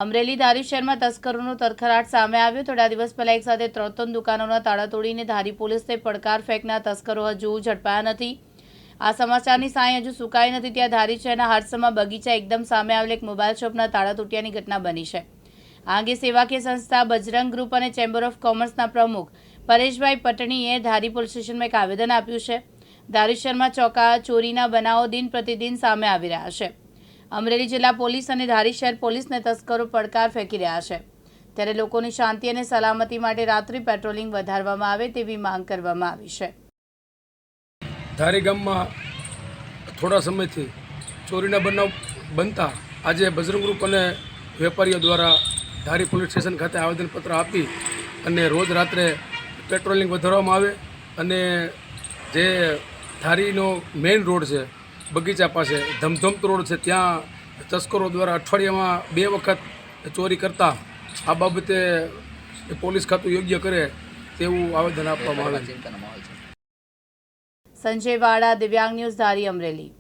અમરેલી ધારી શહેરમાં તસ્કરોનો તરખરાટ સામે આવ્યો। થોડા દિવસ પહેલા એક સાથે ત્રણ દુકાનોના તાળા તોડીને ધારી પોલીસને પડકાર ફેંકનાર તસ્કરો હજુ ઝડપાયા નથી। આ સમાચારની સાંઈ હજુ સુકાઈ નથી ત્યાં ધારી શહેરના હાડસમાં બગીચા એકદમ સામે આવેલ એક મોબાઈલ શોપના તાળા તૂટ્યાની ઘટના બની છે। આ અંગે સેવાકીય સંસ્થા બજરંગ ગ્રુપ અને ચેમ્બર ઓફ કોમર્સના પ્રમુખ પરેશભાઈ પટણીએ ધારી પોલીસ સ્ટેશનમાં એક આવેદન આપ્યું છે। ધારી શહેરમાં ચોરીના બનાવો દિન પ્રતિદિન સામે આવી રહ્યા છે। અમરેલી જિલ્લા પોલીસ અને ધારી શહેર પોલીસને તસ્કરો પડકાર ફેંકી રહ્યા છે ત્યારે લોકોની શાંતિ અને સલામતી માટે રાત્રિ પેટ્રોલિંગ વધારવામાં આવે તેવી માંગ કરવામાં આવી છે। ધારી ગામમાં થોડા સમયથી ચોરીના બનાવ બનતા આજે બજરંગ ગ્રુપ અને વેપારીઓ દ્વારા ધારી પોલીસ સ્ટેશન ખાતે આવેદનપત્ર આપી અને રોજ રાત્રે પેટ્રોલિંગ વધારવામાં આવે અને જે ધારીનો મેઇન રોડ છે બગીચા પાસે ધમધમતો રોડ છે ત્યાં તસ્કરો દ્વારા અઠવાડિયામાં 2 વખત ચોરી કરતા આ બાબતે પોલીસ ખાતું યોગ્ય કરે તેવું આવેદન આપવામાં આવે છે। સંજય વાડા, દિવ્યાંગ ન્યૂઝ, ધારી, અમરેલી।